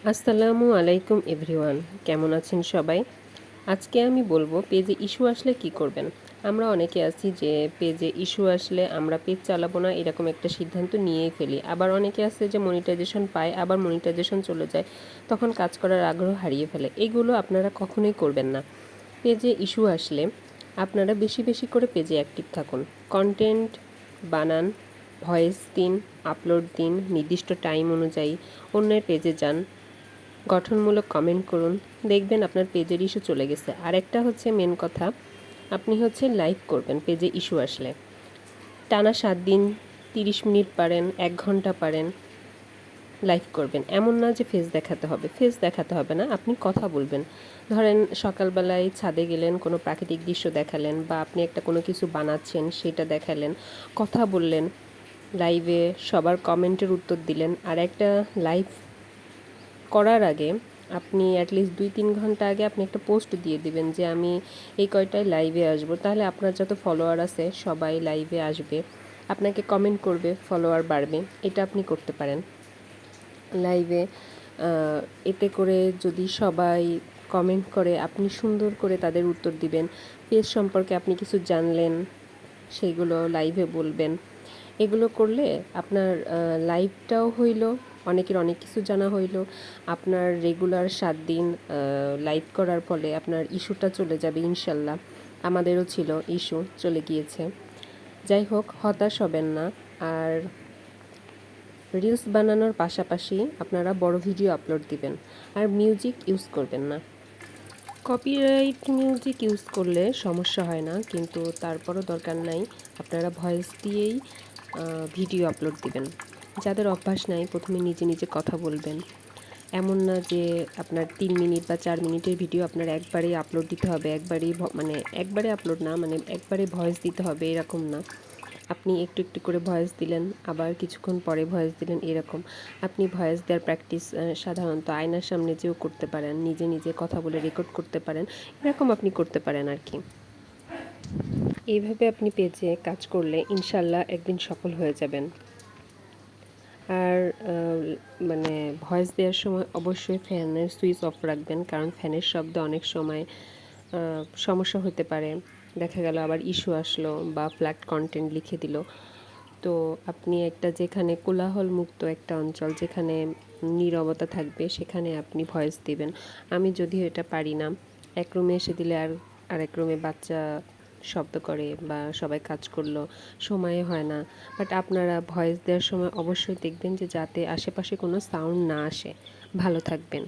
আসসালামু আলাইকুম এভরিওয়ান, কেমন আছেন সবাই? আজকে আমি বলবো পেজে ইস্যু আসলে কি করবেন। আমরা অনেকে আছি যে পেজে ইস্যু আসলে আমরা পেজ চালাবো না এরকম একটা সিদ্ধান্ত নিয়েই ফেলি। আবার অনেকে আছে যে মনিটাইজেশন পায় আবার মনিটাইজেশন চলে যায়, তখন কাজ করার আগ্রহ হারিয়ে ফেলে। এগুলো আপনারা কখনোই করবেন না। পেজে ইস্যু আসলে আপনারা বেশি বেশি করে পেজে অ্যাক্টিভ থাকুন, কন্টেন্ট বানান, ভয়েস দিন, আপলোড দিন, নির্দিষ্ট টাইম অনুযায়ী অন্যের পেজে যান, গঠনমূলক কমেন্ট করুন, দেখবেন আপনার পেজের ইস্যু চলে গেছে। আর একটা হচ্ছে মেন কথা, আপনি হচ্ছে লাইভ করবেন পেজে ইস্যু আসলে। টানা 7 দিন 30 মিনিট পারেন, 1 ঘন্টা পারেন লাইভ করবেন। এমন না যে ফেস দেখাতে হবে, ফেস দেখাতে হবে না, আপনি কথা বলবেন। ধরেন সকালবেলায় ছাদে গেলেন, কোনো প্রাকৃতিক দৃশ্য দেখালেন, বা আপনি একটা কোনো কিছু বানাচ্ছেন সেটা দেখালেন, কথা বললেন লাইভে, সবার কমেন্টের উত্তর দিলেন। আর একটা লাইভ করার আগে আপনি অ্যাটলিস্ট 2-3 ঘন্টা আগে আপনি একটা পোস্ট দিয়ে দিবেন যে আমি এই কয়টায় লাইভে আসবো, তাহলে আপনার যত ফলোয়ার আছে সবাই লাইভে আসবে, আপনাকে কমেন্ট করবে, ফলোয়ার বাড়বে। এটা আপনি করতে পারেন লাইভে। এতে করে যদি সবাই কমেন্ট করে, আপনি সুন্দর করে তাদের উত্তর দিবেন। পেজ সম্পর্কে আপনি কিছু জানলেন, সেইগুলো লাইভে বলবেন। এগুলো করলে আপনার লাইভটাও হইল, অনেকের অনেক কিছু জানা হইল। আপনার রেগুলার 7 দিন লাইভ করার ফলে আপনার ইস্যুটা চলে যাবে ইনশাল্লাহ। আমাদেরও ছিল, ইস্যু চলে গিয়েছে। যাই হোক, হতাশ হবেন না। আর রিলস বানানোর পাশাপাশি আপনারা বড় ভিডিও আপলোড দিবেন, আর মিউজিক ইউজ করবেন না। কপিরাইট মিউজিক ইউজ করলে সমস্যা হয় না, কিন্তু তারপরও দরকার নাই। আপনারা ভয়েস দিয়েই ভিডিও আপলোড দিবেন। যাদের অভ্যাস নাই, প্রথমে নিজে নিজে কথা বলবেন। এমন না যে আপনার 3 মিনিট বা 4 মিনিটের ভিডিও আপনার একবারেই আপলোড দিতে হবে, একবারেই মানে একবারে আপলোড না, মানে একবারে ভয়েস দিতে হবে এরকম না। আপনি একটু একটু করে ভয়েস দিলেন, আবার কিছুক্ষণ পরে ভয়েস দিলেন, এরকম। আপনি ভয়েস দেওয়ার প্র্যাকটিস সাধারণত আয়নার সামনে যেও করতে পারেন, নিজে নিজে কথা বলে রেকর্ড করতে পারেন, এরকম আপনি করতে পারেন আর কি। এইভাবে আপনি পেজে কাজ করলে ইনশাল্লাহ একদিন সফল হয়ে যাবেন। আর মানে ভয়েস দেওয়ার সময় অবশ্যই ফ্যানের সুইচ অফ রাখবেন, কারণ ফ্যানের শব্দে অনেক সময় সমস্যা হতে পারে। দেখা গেল আবার ইস্যু আসলো বা ফ্ল্যাট কন্টেন্ট লিখে দিল। তো আপনি একটা যেখানে কোলাহল মুক্ত একটা অঞ্চল, যেখানে নীরবতা থাকবে, সেখানে আপনি ভয়েস দিবেন। আমি যদিও এটা পারি না, এক রুমে এসে দিলে আর আরেক রুমে বাচ্চা শব্দ করে বা সবাই কাজ করলো, সময়ে হয় না। বাট আপনারা ভয়েস দেওয়ার সময় অবশ্যই দেখবেন যে যাতে আশেপাশে কোনো সাউন্ড না আসে। ভালো থাকবেন।